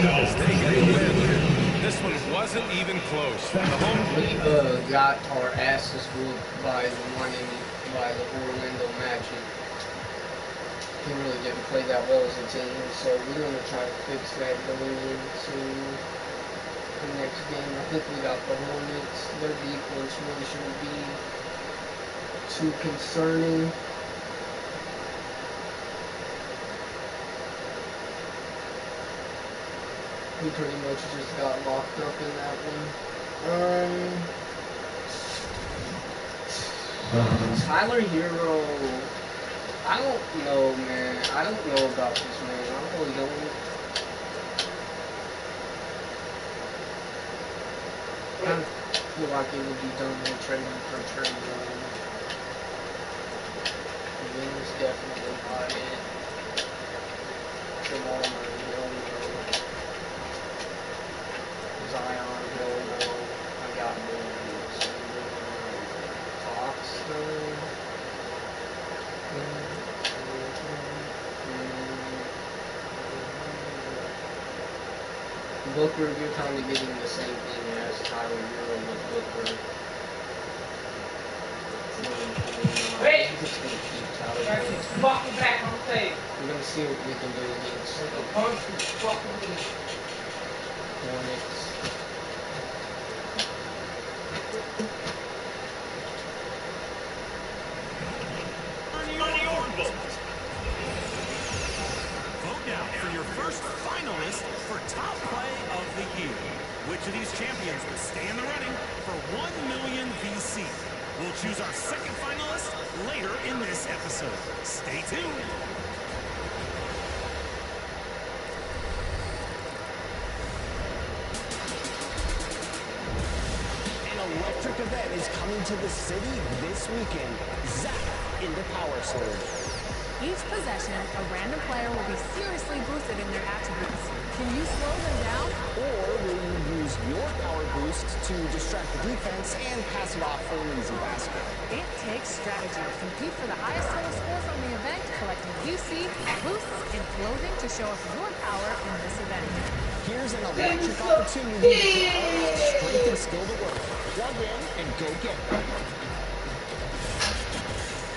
mistake and the win. This one wasn't even close. The home We got our asses whooped by the Orlando Magic. He really didn't play that well as a team, so we're gonna try to fix that going into the next game. I think we got the Hornets. Their defense really shouldn't be too concerning. We pretty much just got locked up in that one. Tyler Hero, I don't know, man. I don't know about this man. I really don't. I feel like it would be done with trading for trade. It's definitely not it. Jamal Murray, no. Zion, no. I got more. Fox, Booker, you're kind of getting the same thing as Tyler Hero with Booker. Wait! Just gonna keep Tyler Hero. Fucking back on the table. We're gonna see what we can do against the Punch you fucking me. Hornets. Vote now for your first finalist for top play of the year. Which of these champions will stay in the running for 1 million VC? We'll choose our second finalist later in this episode. Stay tuned. Electric event is coming to the city this weekend. Zap into Power Surge. Each possession, a random player will be seriously boosted in their attributes. Can you slow them down? Or will you use your power boost to distract the defense and pass it off for an easy basket? It takes strategy. Compete for the highest total score from the event, collecting QC, boosts, and clothing to show off your power in this event. Here's an electric opportunity to put all that strength and skill to work. Plug in and go get it.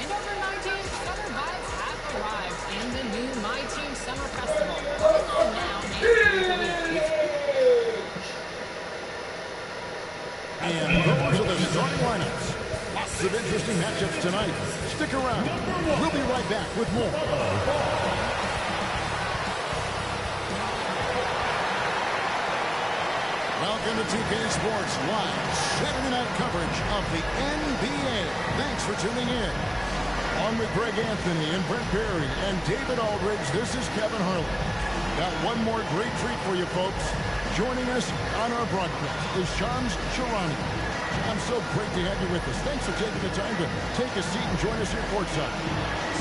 And over 19, summer vibes have arrived in the new My Team Summer Festival. Going on now and through the week. And those are the starting lineups. Lots of interesting matchups tonight. Stick around. We'll be right back with more. Welcome to 2K Sports Live Saturday night coverage of the NBA. Thanks for tuning in. On with Greg Anthony and Brent Perry and David Aldridge, this is Kevin Harlan. Got one more great treat for you folks. Joining us on our broadcast is Shams Charania. I'm so great to have you with us. Thanks for taking the time to take a seat and join us here courtside.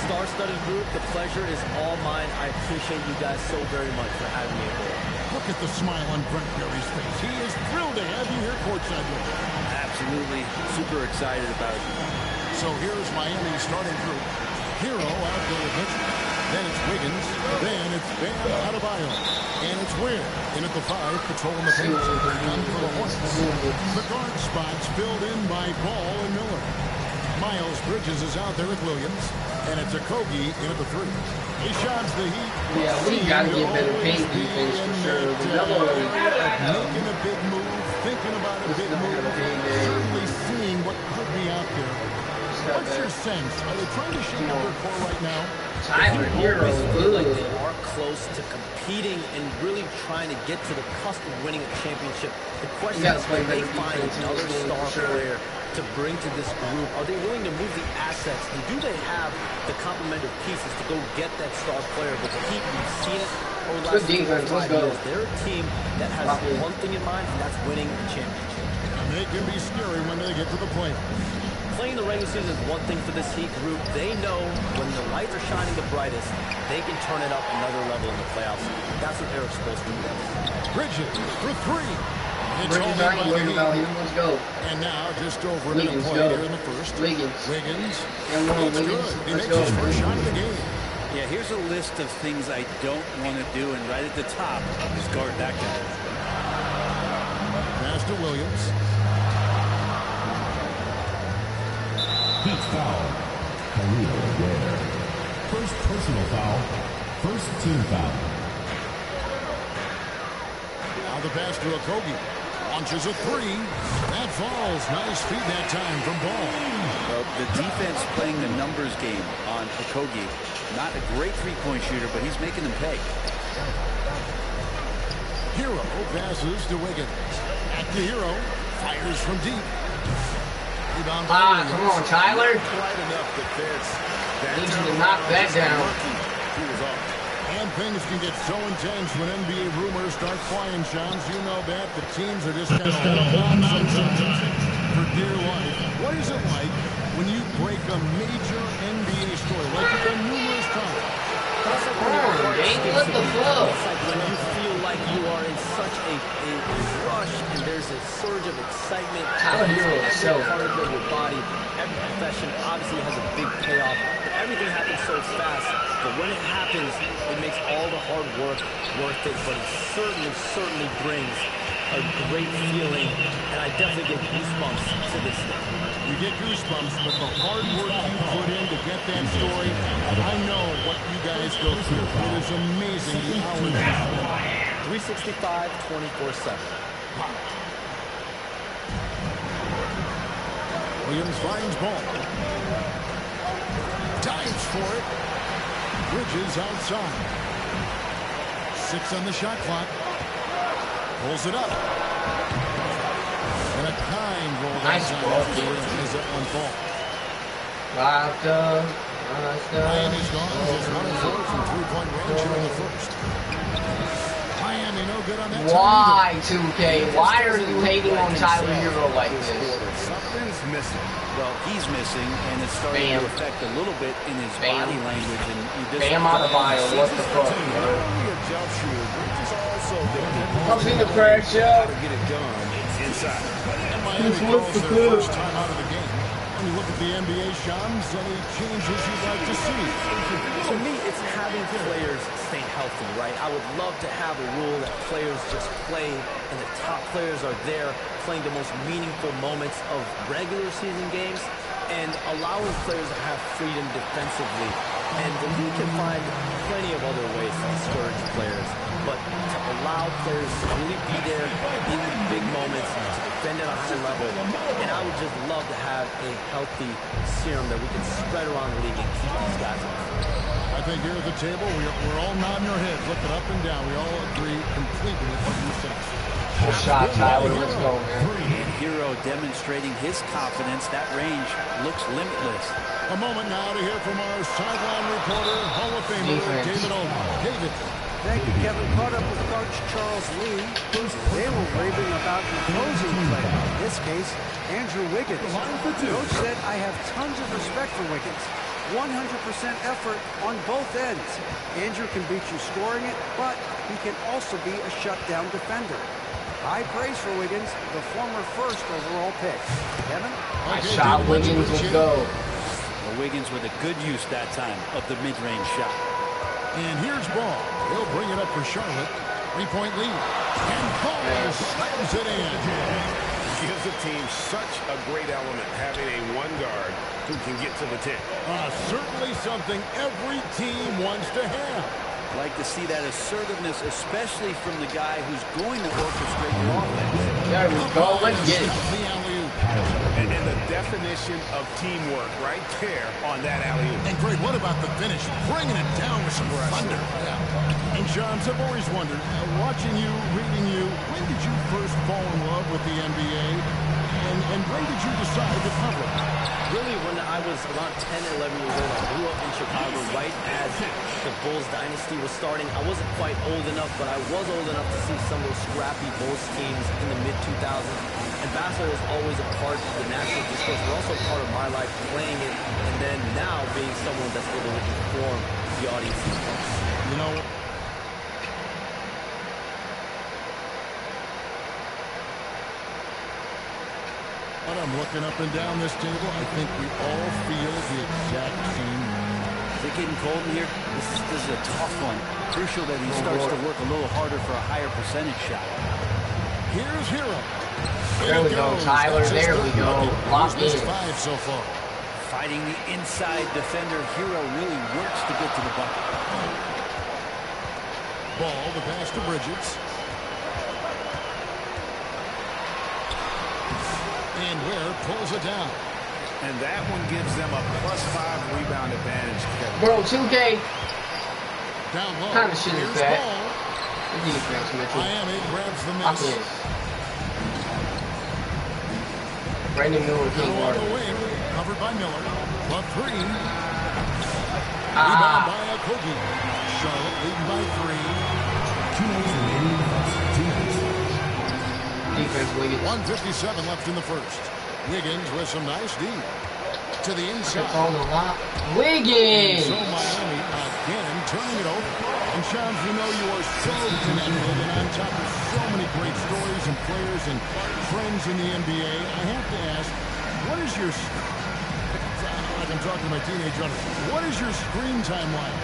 Star-studded group, the pleasure is all mine. I appreciate you guys so very much for having me here. Look at the smile on Brent Perry's face. He is thrilled to have you here courtside with him. Absolutely. Super excited about it. So here's Miami's starting group. Hero out there with Mitchell. Then it's Wiggins. Then it's Bam Adebayo. And it's Ware in at the 5, patrolling the paint. Come for the Hornets. The guard spots filled in by Ball and Miller. Miles Bridges is out there with Williams. And it's Okogie in at the 3. He shots the Heat. Yeah, we gotta get better paint defense for sure. Making a big move, thinking about a big move, certainly seeing what could be out there. What's your sense? Are they trying to shake up their core right now? Tyler Hero, like they are close to competing and really trying to get to the cusp of winning a championship. The question is, can they find another star player to bring to this group? Are they willing to move the assets? And do they have the complementary pieces to go get that star player? But the Heat, we've seen it over the last 4 or 5 years. They're a team that has one thing in mind, and that's winning a championship. And they can be scary when they get to the playoffs. Playing the regular season is one thing for this Heat group. They know when the lights are shining the brightest, they can turn it up another level in the playoffs. That's what Eric's supposed to do. Bridges for 3. It's Bridges, I ain't worried about him. Let's go. And now just over a minute play here in the first. Wiggins. Wiggins. And one It's Wiggins. good. He Let's makes go. his first shot of the game. Yeah, here's a list of things I don't want to do, and right at the top is guard that guy. Pass to Williams. Heat foul. Career rare. First personal foul. First team foul. Now the pass to Okogie. Launches a three. That falls. Nice feed that time from Ball. Well, the defense playing the numbers game on Okogie. Not a great three-point shooter, but he's making them pay. Hero passes to Wiggins. Back to Hero. Fires from deep. Rebound by come on, Tyler. Quite enough defense. Need you to knock that down. He was off. And things can get so intense when NBA rumors start flying, Shams. You know that. The teams are just kind of hold on sometimes for dear life. What is it like when you break a major NBA story, like you've done numerous times? Come on, Dave, what the fuck? It's like when you feel like you are in such a rush and there's a surge of excitement. Tyler Hero is so every part of your body, every profession obviously has a big payoff. But everything happens so fast. But when it happens, it makes all the hard work worth it. But it certainly brings a great feeling. And I definitely get goosebumps to this day. You get goosebumps, but the hard work you put in to get that story, I know what you guys go through. It is amazing the hours you spend. 365, 24/7. Williams finds Ball. Dives for it. Bridges outside. 6 on the shot clock. Pulls it up. And a kind roll. Nice ball. Is it on ball? Rasta. Miami's gone. Just 1 4 from 3-point range here in the first. Miami no good on that. Why, 2K? Why are you hating on Tyler Hero like this? Something's missing. Well, he's missing, and it's starting to affect a little bit in his body language. And you just Bam out of bio. What the fuck, bro? Only a jump shooter, but he's also Comes in the pressure. to get it done inside. And Miami calls their first time out of the game. When you look at the NBA, Shams, any changes you'd like to see? To me, it's having players stay healthy, right? I would love to have a rule that players just play and the top players are there playing the most meaningful moments of regular season games and allowing players to have freedom defensively. And the league can find plenty of other ways to discourage players, but to allow players to really be there in the big moments and to defend at a high level. And I would just love to have a healthy serum that we can spread around the league and keep these guys on. I think here at the table, we're all nodding our heads, looking up and down. We all agree completely with what you said. Good shot, Tyler. Let's go, man. Hero demonstrating his confidence. That range looks limitless. A moment now to hear from our sideline reporter, Hall of Famer David Aldridge. David. Thank you, Kevin. Caught up with Coach Charles Lee. They were raving about the opposing player. In this case, Andrew Wiggins. Coach said, I have tons of respect for Wiggins. 100% effort on both ends. Andrew can beat you scoring it, but he can also be a shutdown defender. High praise for Wiggins, the former first overall pick. Kevin? Nice shot, Wiggins. Let's go. Well, Wiggins with a good use that time of the mid-range shot. And here's Ball. He'll bring it up for Charlotte. 3-point lead. And Ball slams it in. Gives the team such a great element having a one guard who can get to the 10. Certainly something every team wants to have. Like to see that assertiveness, especially from the guy who's going to orchestrate your offense. There we go. Let's get it. And the definition of teamwork right there on that alley-oop. And Greg, what about the finish? Bringing it down with some thunder. Yeah. And Shams, I've always wondered, watching you, reading you, when did you first fall in love with the NBA? And when did you decide to cover it? Really, when I was around 10, 11 years old, I grew up in Chicago right as the Bulls dynasty was starting. I wasn't quite old enough, but I was old enough to see some of those scrappy Bulls teams in the mid-2000s. And basketball was always a part of the national discourse, but also part of my life playing it, and then now being someone that's able to inform the audience. You know, when I'm looking up and down this table, I think we all feel the exact same. Is it getting cold in here? This is a tough one. Crucial that he starts to work a little harder for a higher percentage shot. Here's Hero. There we go, Tyler. There we go. Lock in. 5 so far. Fighting the inside defender, Hero really works to get to the bucket. Ball, the pass to Bridges. And Ware pulls it down. And that one gives them a +5 rebound advantage, Kevin. Bro, 2K. Down low. What kind of shit is that? Ball. Defense, Mitchell. Miami grabs the Lock miss. in. Brandon Miller can't guard. On the wing, covered by Miller. But 3. Rebound by Okogie. Charlotte leading by 3. 2 minutes remaining. 2 minutes. Defense, Wiggins. 1:57 left in the first. Wiggins with some nice D. To the inside. On the lot. Wiggins! So Miami again turning it over. And Shams, we know you are so connected and on top of so many great stories and players and friends in the NBA. I have to ask, what is your, like I'm talking to my teenage daughter, what is your screen time like?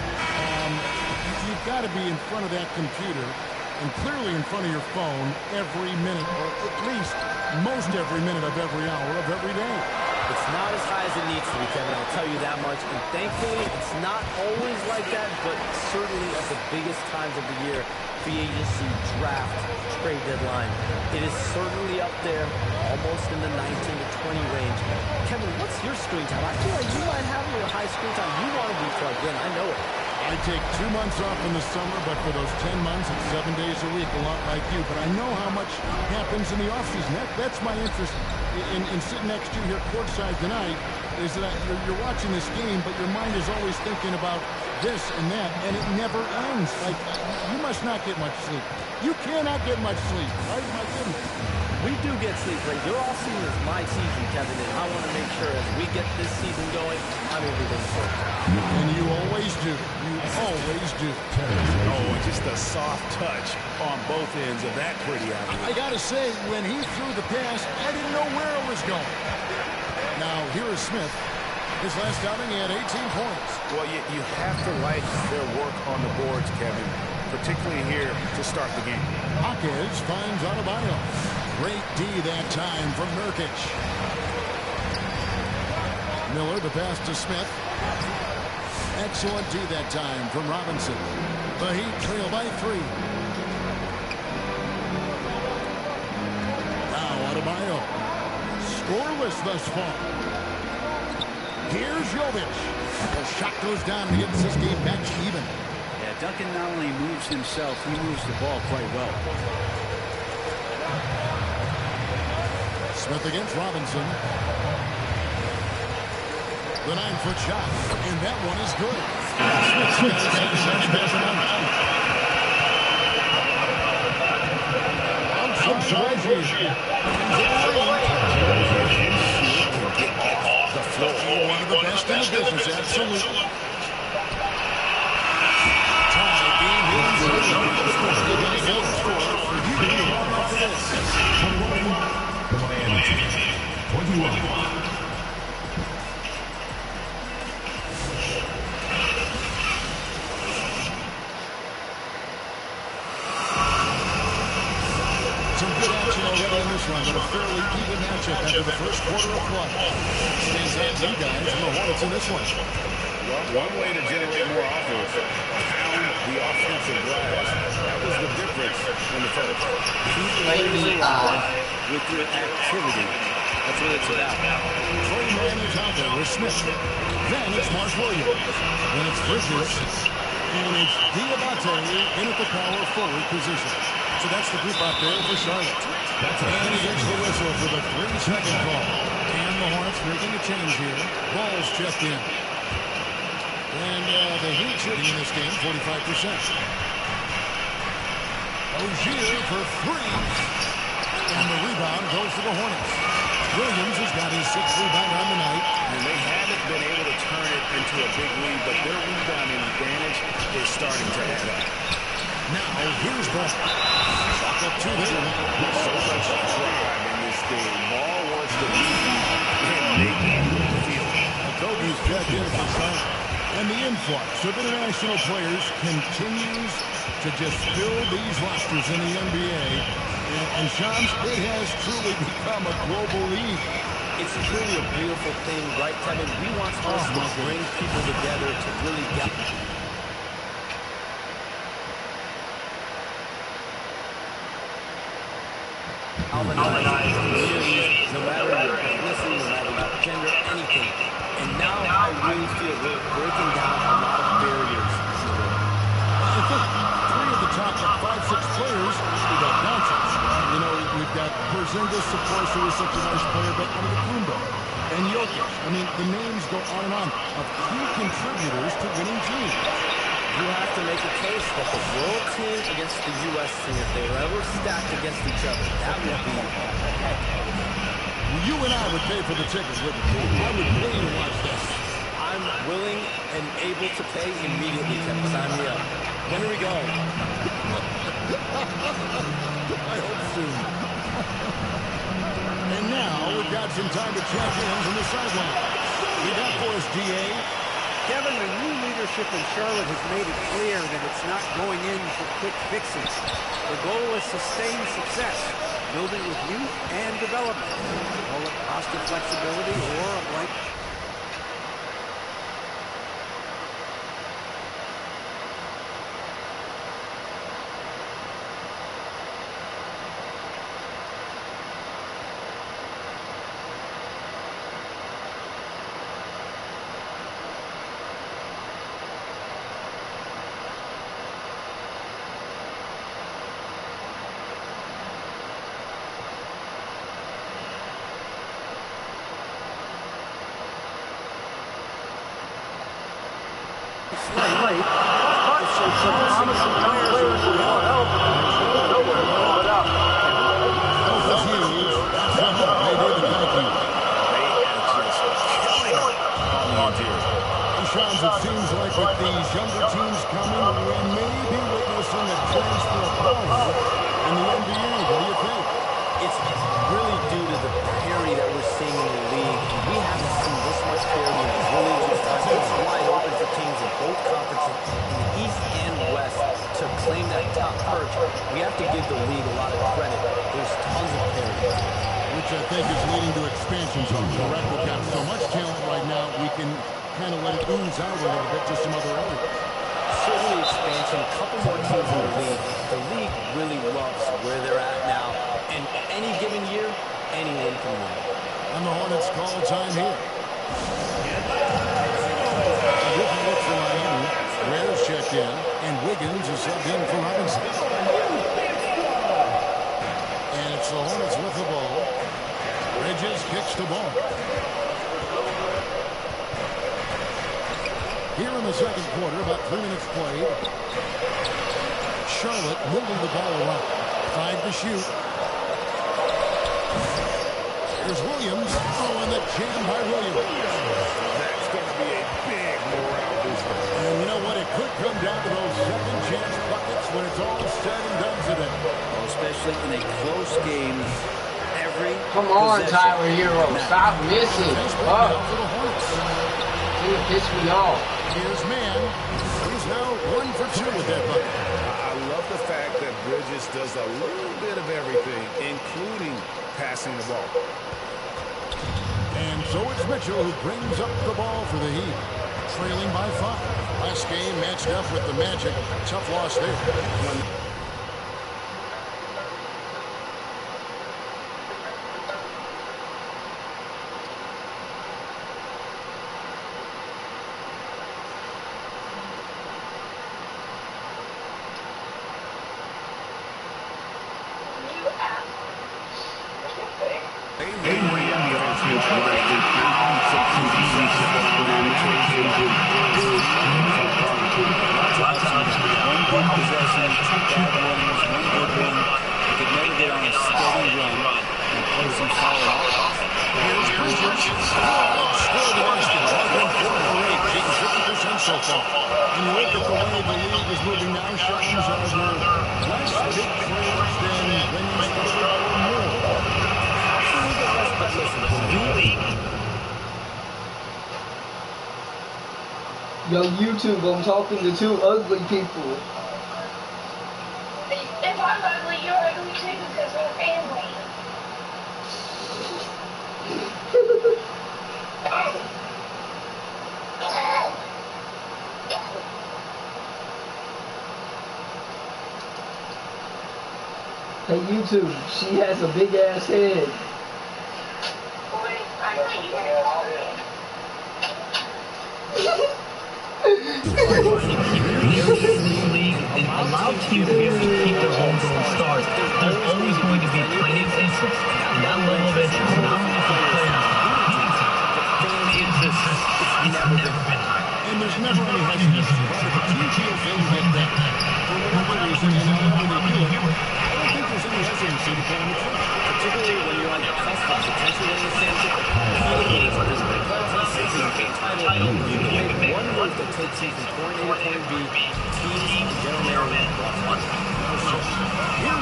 You've got to be in front of that computer and clearly in front of your phone every minute, or at least most every minute of every hour of every day. It's not as high as it needs to be, Kevin. I'll tell you that much. And thankfully, it's not always like that, but certainly at the biggest times of the year, free agency, draft, trade deadline, it is certainly up there, almost in the 19 to 20 range. Kevin, what's your screen time? I feel like you might have your high screen time. You want to be plugged in. I know it. I take 2 months off in the summer, but for those 10 months, it's 7 days a week, a lot like you. But I know how much happens in the offseason. That's my interest in sitting next to you here courtside tonight, is that you're watching this game, but your mind is always thinking about this and that, and it never ends. Like, you must not get much sleep. You cannot get much sleep, right? My goodness. We do get sleep, but your off season is my season, Kevin, and I want to make sure as we get this season going, I'm everything for it. And you always do. You always do. Oh, and just a soft touch on both ends of that pretty alley. I got to say, when he threw the pass, I didn't know where it was going. Now, here is Smith. His last outing, he had 18 points. Well, you have to like their work on the boards, Kevin, particularly here to start the game. Jaquez finds Adebayo. Great D that time from Nurkic. Miller, the pass to Smith. Excellent D that time from Robinson. The Heat trail by 3. Now Adebayo. Scoreless thus far. Here's Jovic. The shot goes down and gets this game back even. Yeah, Duncan not only moves himself, he moves the ball quite well. Smith against Robinson. The 9-foot shot, and that one is good. Outside Rozier. The floor, one of the best in the business, absolutely. Tie game The Miami team, 21. Some good action already in this one, but a fairly even matchup after the first quarter of play. Stands out to you guys and the Hornets in this one. Well, one way to generate more offense, pound the offensive glass. That was the difference in the first. Keep players alive with your activity. That's what it's about. Trey Mann is out there with Smith. Then it's Mark Williams. Then it's Bridges. And it's Diabate in at the power forward position. So that's the group out there for Charlotte. And he gets the whistle for the 3-second call. And the Hornets making a change here. Ball's checked in. And the Heat shooting in this game, 45%. Rozier for 3. And the rebound goes to the Hornets. Williams has got his 6th rebound on the night. And they haven't been able to turn it into a big lead, but their rebounding advantage is starting to add up. Now, here's Ball. Up to there. So much drive in this game. Ball wants to lead and make it feel. Okogie's checked in for Charlotte. And the influx of international players continues to just fill these rosters in the NBA. And Shams, it has truly become a global league. It's truly a beautiful thing, right, Kevin? We want sports to bring people together to really get... Galvanize communities, no matter your ethnicity, no matter your gender, anything. And now I really feel we're breaking down a lot of barriers. I think 3 of the top 5-6 players, we got Doncic. You know, we've got Porzingis, of course, who is such a nice player, but Antetokounmpo and Jokic. I mean, the names go on of key contributors to winning teams. You have to make a case that the world team against the U.S. team, if they were ever stacked against each other, that would be a heck of a game. You and I would pay for the tickets, wouldn't we? I would pay to watch this. I'm willing and able to pay immediately, Kevin. Sign me up. When are we going? I hope soon. And now we've got some time to check in from the sideline. We got for us, DA. Kevin, the new leadership in Charlotte has made it clear that it's not going in for quick fixes. The goal is sustained success, building with youth and development. Call it roster flexibility or a blank. It seems like with these younger teams coming, we may be witnessing a transfer of power in the NBA. What do you think? It's really due to the parity that we're seeing in the league. We haven't seen this much parity in the league. It's wide open for teams in both conferences, in the East and West, to claim that top perch. We have to give the league a lot of credit. There's tons of parity. Which I think is leading to expansion zones. Correct? We've got so much talent right now, we can kind of let it ooze out a little bit to some other areas. Certainly expansion, a couple more teams in the league. The league really loves where they're at now. And any given year, anyone can win. And the Hornets call time here. A different look for Miami. Rare's checked in, and Wiggins is subbed in for Robinson. And it's the Hornets with the ball. Bridges kicks the ball. Here in the second quarter, about 3 minutes played. Charlotte moving the ball around. 5 to shoot. Here's Williams. Oh, and the jam by Williams. That's going to be a big morale booster. And you know what? It could come down to those second chance buckets when it's all said and done today. Well, especially in a close game. Come on, Tyler Hero. Stop missing. Fuck. He's pissed me off. Here's man. He's now 1 for 2 with that bucket. I love the fact that Bridges does a little bit of everything, including passing the ball. And so it's Mitchell who brings up the ball for the Heat. Trailing by 5. Last game matched up with the Magic. Tough loss there. Yo, YouTube. I'm talking to two ugly people. If I'm ugly, you're ugly too because we're family. Hey YouTube, she has a big ass head. Allow teams to be able to keep their homegrown stars. There's always going to be plenty of interest. And that level of interest, not only for players, it's never been high. And there's never any hesitancy. But if a team feels they can get that, for whatever reason, and however they do it, I don't think there's any hesitancy to put on the trip. Particularly when you're on the cusp of potentially winning the championship. One move that takes you from point A to point B, teams and general manager want.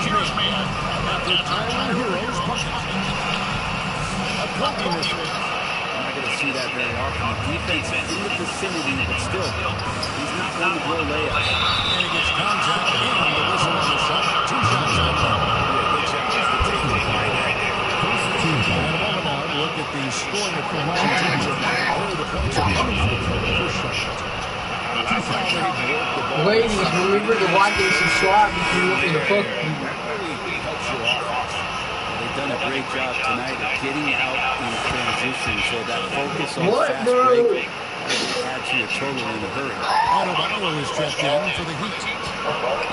Here's man. After Tyler Heroes punches. A cookie missile. I'm not going to see that very often. Defense in the vicinity, but still, he's not going to blow layups. And he gets contact and the whistle on the shot. 2 shots on goal. Good challenge to take it right there. And a moment now to look at the scoring of the line in terms of where the points are coming from for the first shot. Ladies, remember to like and subscribe if you want me to fuck you. They've done a great job tonight of getting out in transition, so that focus on What, fast bro? break adds to a total in a hurry. Adebayo is checked in for the Heat.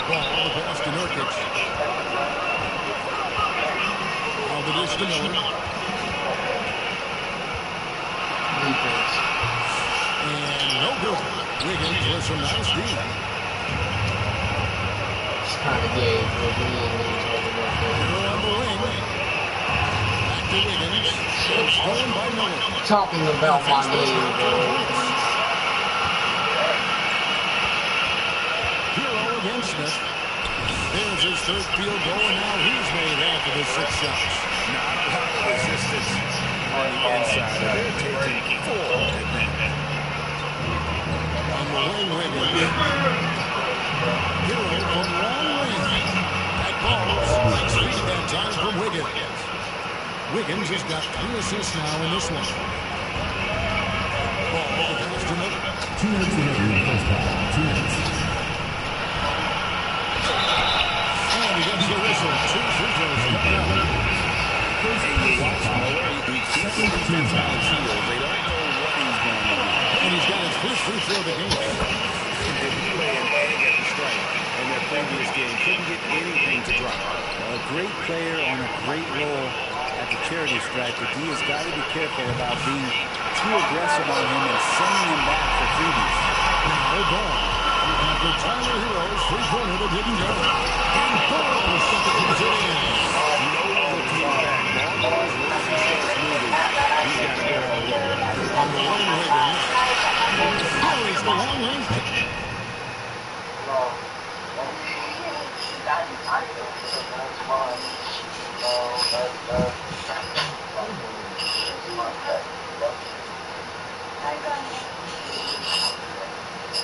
Ball the pass to Nurkic. Now the dish to Miller. Defense. And no good. Wiggins with some nice D. It's kind of gay for me when you talk about that. On the wing. Back to Wiggins. It's stolen by Miller. Talking about my name, bro. Hero against Smith. There's his third field goal, and now he's made half of his 6 shots. Not a lot of resistance on the inside. They're taking 4 at that. On the wing, Wiggins. Hero from long range. That ball strikes feet that time from Wiggins. Wiggins has got 3 assists now in this one. Ball the pass to Miller. 2 minutes remaining in the first half. 2 minutes. And he gets the whistle. 2 free throws coming up. And he's got his first free throw of the game. They've been playing egg at the stripe. In their previous game, couldn't get anything to drop. A great player on a great role at the charity stripe, but he has got to be careful about being too aggressive on him and sending him back for freebies. Now ball. After Tyler Hero's three-pointer that didn't go. And ball is stuck it to the in. No other team back. Ball goes once he starts moving. He's got to go all over. On the wing, Wiggins. Carries the long range.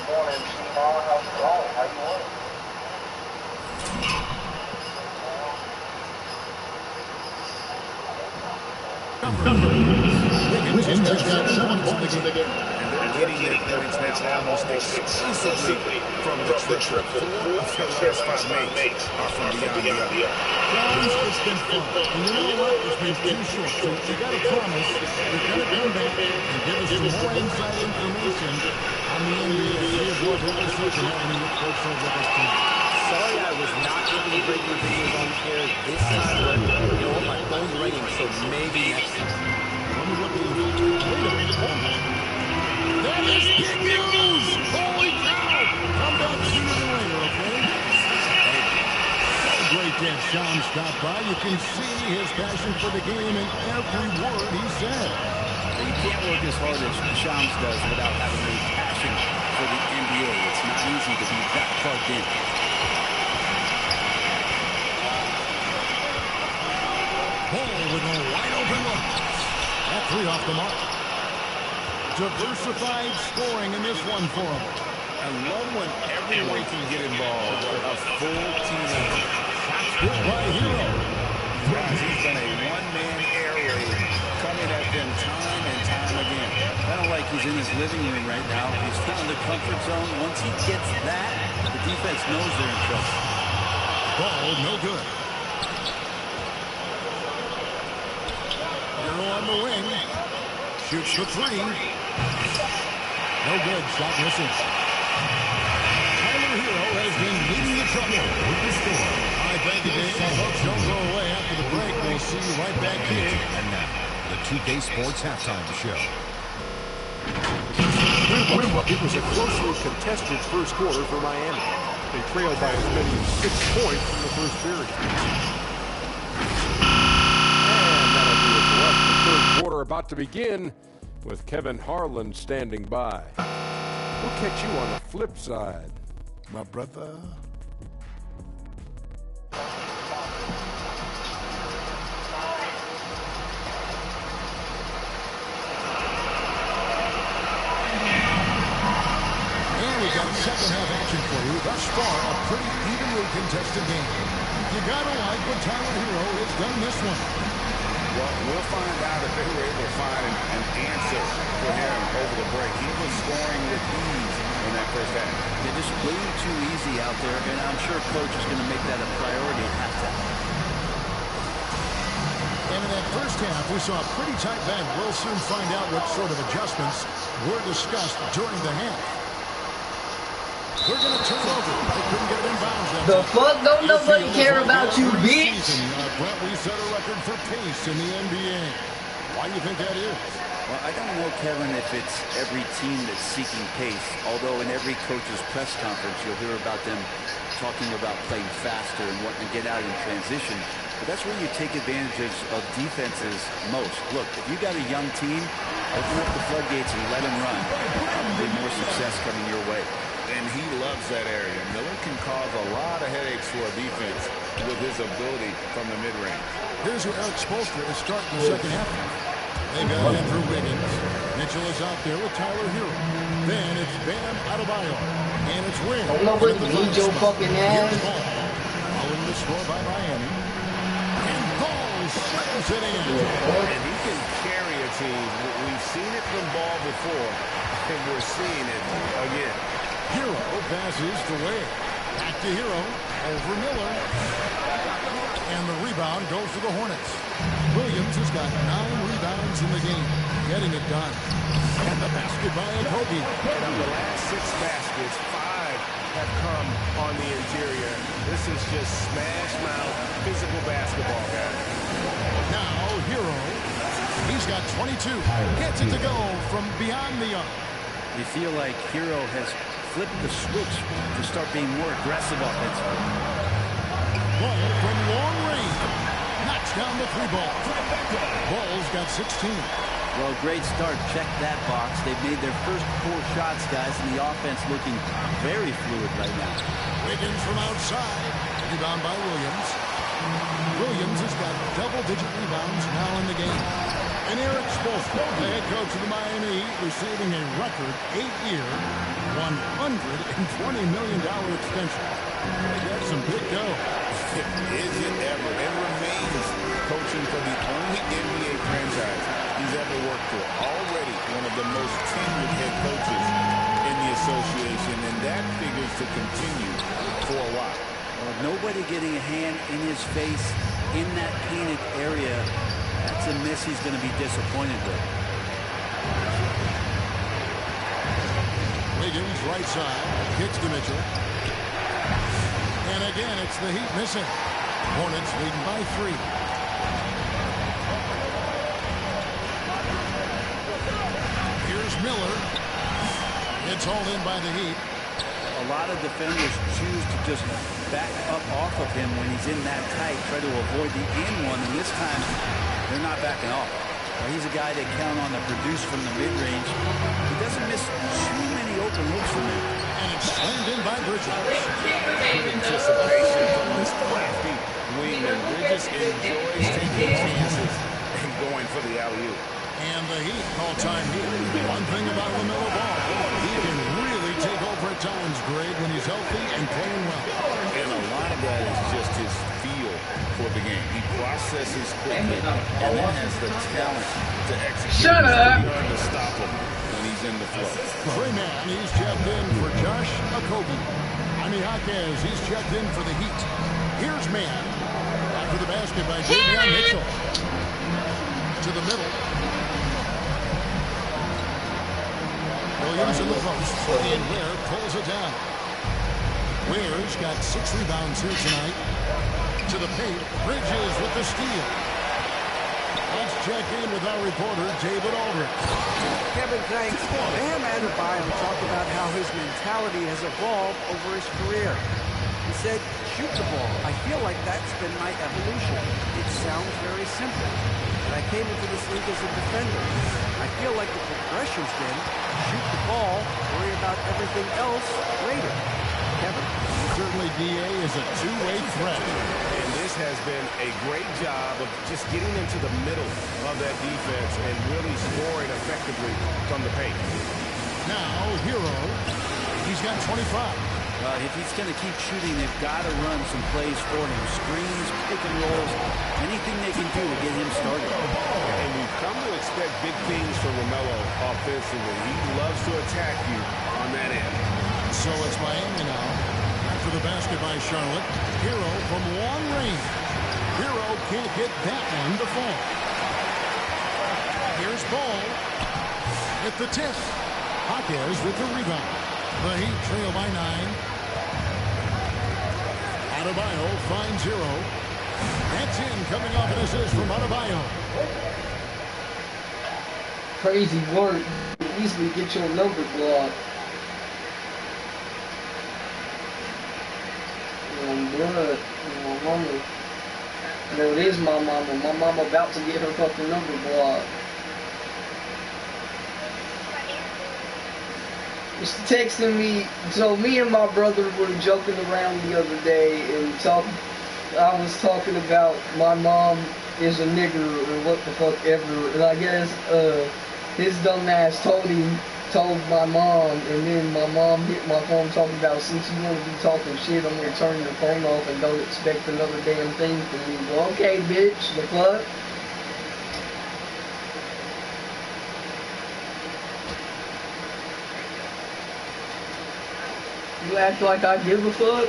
Morning, T-Mar. How's it going? How you doing? Wiggins has got 7 points in the game. And they're getting their points now almost exclusively from the trip. 4 of their last 5 makes are from beyond the arc. Guys, it's been fun. And you know what? It's been too short. So you got to promise you're going to come back and give us some more inside information on the NBA. Here's what we're searching at when you folks over this time. Sorry I was not able to break your videos on air this time, but you know what? My phone's ringing, so maybe next time. Let me look at you. Wait a minute. That is big news! Holy cow! Come back sooner than later, okay? Great to have Sean stop by. You can see his passion for the game in every word he said. You can't work as hard as Shams does without having a passion for the NBA. It's not easy to be that plugged in. Ball with a wide open look. That 3 off the mark. Diversified scoring in this one for him. I love when everyone can get involved. A full team effort. Good by Hero. Guys, he's been a one-man air raid coming at them time and time again. Kind of like he's in his living room right now. He's found the comfort zone. Once he gets that, the defense knows they're in trouble. Ball no good. Hero on the wing. Shoots the three. No good. Shot missing. Tyler Hero has been leading the trouble with the score. All right, thank you, Dave. Folks, don't go away after the break. We'll see you right back here. And now, the 2K Sports Halftime Show. It was a closely contested first quarter for Miami. They trailed by as many as 6 points in the first period. And that'll do it for us. The third quarter about to begin with Kevin Harlan standing by. We'll catch you on the flip side, my brother. We got second half action for you. Thus far, a pretty evenly contested game. You gotta like what Tyler Hero has done this one. Well, we'll find out if they were able to find an answer for him over the break. He was scoring with ease in that first half. They're just way too easy out there, and I'm sure coach is going to make that a priority at halftime. And in that first half, we saw a pretty tight bend. We'll soon find out what sort of adjustments were discussed during the half. They're going to turn it over. They couldn't get it in bounds. The fuck? Don't nobody care about you, bitch. Brett, we set a record for pace in the NBA. Why do you think that is? Well, I don't know, Kevin, if it's every team that's seeking pace, although in every coach's press conference you'll hear about them talking about playing faster and wanting to get out in transition. But that's where you take advantage of defenses most. Look, if you got a young team, open up the floodgates and let them run. Probably more success coming your way. And he loves that area. Miller can cause a lot of headaches for a defense with his ability from the mid-range. Here's where Eric Spoelstra is starting the second half. They got Andrew Wiggins. Mitchell is out there with Tyler Hero. Then it's Bam Adebayo. And it's Wynn. Don't nobody need your fucking ass. Following the score by Miami. And Ball slams it in. And he can carry a team. We've seen it from Ball before, and we're seeing it again. Hero passes to Wade. Back to Hero. Over Miller. And the rebound goes to the Hornets. Williams has got 9 rebounds in the game. Getting it done. And the basket by Kobe. And of the last 6 baskets, 5 have come on the interior. This is just smash mouth physical basketball, guys. Now Hero. He's got 22. Gets it to go from beyond the arc. You feel like Hero has flipped the switch to start being more aggressive offensively. Ball from long range. Knocks down the 3 ball. Ball's got 16. Well, great start. Check that box. They've made their first 4 shots, guys, and the offense looking very fluid right now. Wiggins from outside. Rebound by Williams. Williams has got double-digit rebounds now in the game. And Eric Spoelstra, the head coach of the Miami Heat, receiving a record 8-year, $120 million extension. They got some big dough. Is it ever? And remains coaching for the only NBA franchise he's ever worked for. Already one of the most tenured head coaches in the association, and that figures to continue for a while. Well, nobody getting a hand in his face in that painted area. That's a miss he's going to be disappointed with. Wiggins right side. Kicks to Mitchell. And again, it's the Heat missing. Hornets leading by 3. Here's Miller. It's hauled in by the Heat. A lot of defenders choose to just back up off of him when he's in that tight, try to avoid the in-one, and this time they're not backing off. Well, he's a guy they count on to produce from the mid-range. He doesn't miss too many open looks from him. And it's slammed in by Bridges. Good anticipation from this crafty wingman. Bridges enjoys taking chances and going for the alley-oop. And the Heat call time here. One thing about LaMelo Ball, he can really take over at times, Greg, when he's healthy and playing well. And a lot of that is just his feel for the game. He processes quickly and then has the talent to execute. Shut up! It's pretty hard to stop him when he's in the flow. Freeman, he's checked in for Josh Okogie. Jaime Jaquez, he's checked in for the Heat. Here's Man. After the basket by Davion Mitchell. To the middle. Williams in the post. And Ware pulls it down. Ware's got 6 rebounds here tonight. To the paint. Bridges with the steal. Let's check in with our reporter, David Aldridge. Kevin, thanks. Bam Adebayo talked about how his mentality has evolved over his career. He said, shoot the ball. I feel like that's been my evolution. It sounds very simple. But I came into this league as a defender. I feel like the progression's been shoot the ball, worry about everything else later. Kevin? Certainly, DA is a two-way threat. And this has been a great job of just getting into the middle of that defense and really scoring effectively from the paint. Now, Hero. He's got 25. If he's going to keep shooting, they've got to run some plays for him. Screens, pick and rolls, anything they can do to get him started. And we've come to expect big things from Lamelo offensively. He loves to attack you on that end. So it's Miami now. After the basket by Charlotte, Hero from long range. Hero can't get that one to fall. Here's Ball at the tip. Jaquez with the rebound. The Heat trail by 9. Adebayo finds Hero. That's in, coming off an assist from Adebayo. Crazy work. Easily get your number blocked. Blood. My mama. No, it is my mama. My mama about to get her fucking number blocked. She's texting me. So me and my brother were joking around the other day and I was talking about my mom is a nigger or what the fuck ever, and I guess his dumb ass told my mom, and then my mom hit my phone talking about, since you want to be talking shit, I'm gonna turn your phone off and don't expect another damn thing from you. Well, okay, bitch, the fuck? You act like I give a fuck?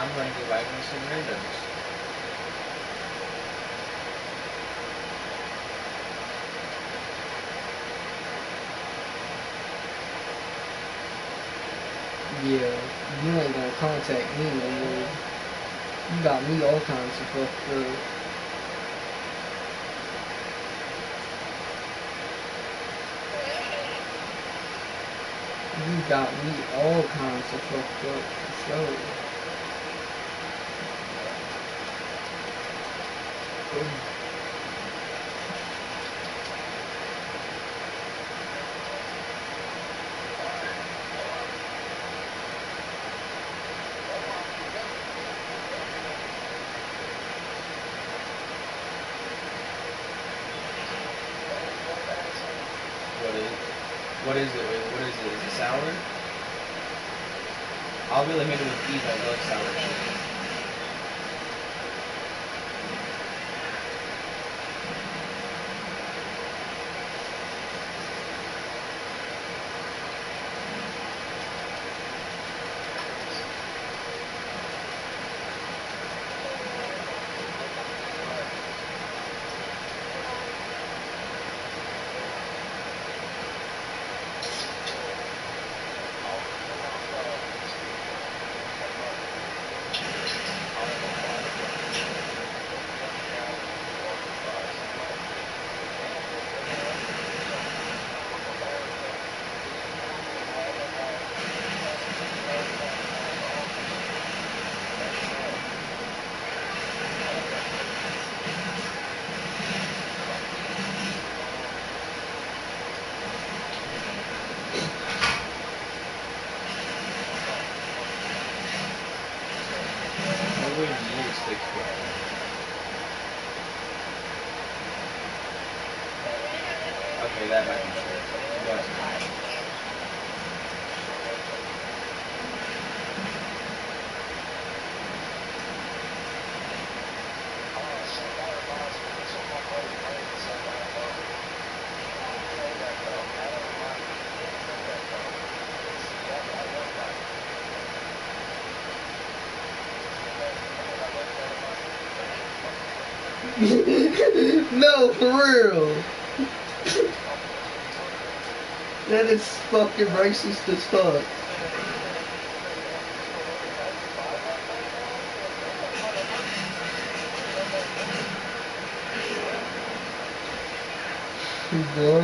I'm going to go back with some randoms. Yeah, you ain't gonna contact me no more. You got me all kinds of fucked up. You got me all kinds of fucked up for sure. What is it? Wait, what is it? Is it sour? I'll really hit it with these. I love sour shit. win years to go. Okay, that might be true. But no, for real. That is fucking racist as fuck. Bro.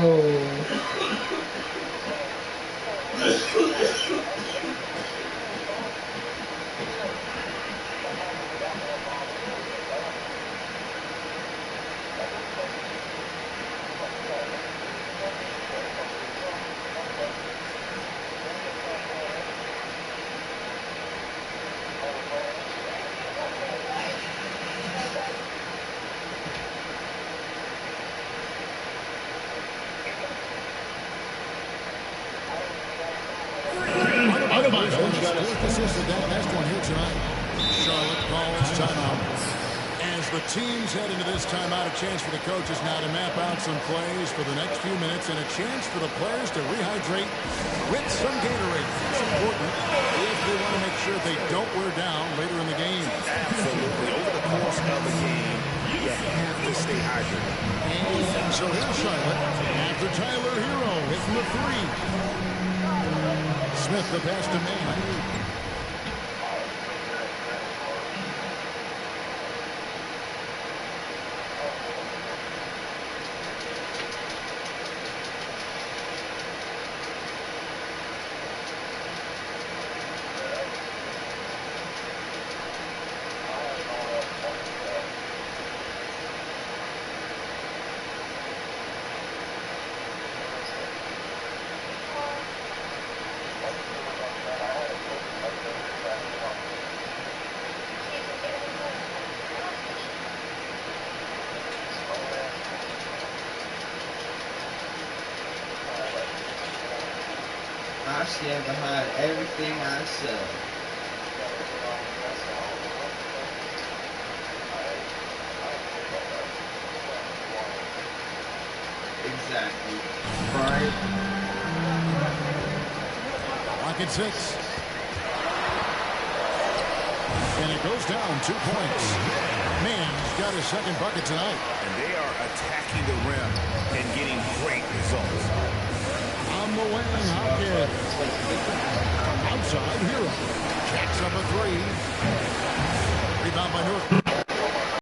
Fourth assist of that last one here tonight. Charlotte calls timeout. As the teams head into this timeout, a chance for the coaches now to map out some plays for the next few minutes and a chance for the players to rehydrate with some Gatorade. It's important if they want to make sure they don't wear down later in the game. Absolutely. Over the course of the game, you have to stay hydrated. And so here's Charlotte after Tyler Hero hitting the three. Smith the pass to May. I stand behind everything I said. Exactly. Right. Rocket 6. And it goes down 2 points. Man's got his second bucket tonight. And they are attacking the rim and getting great results. On the wing, Hopkins. From outside, Hero. Jacks up a three. Rebound by North.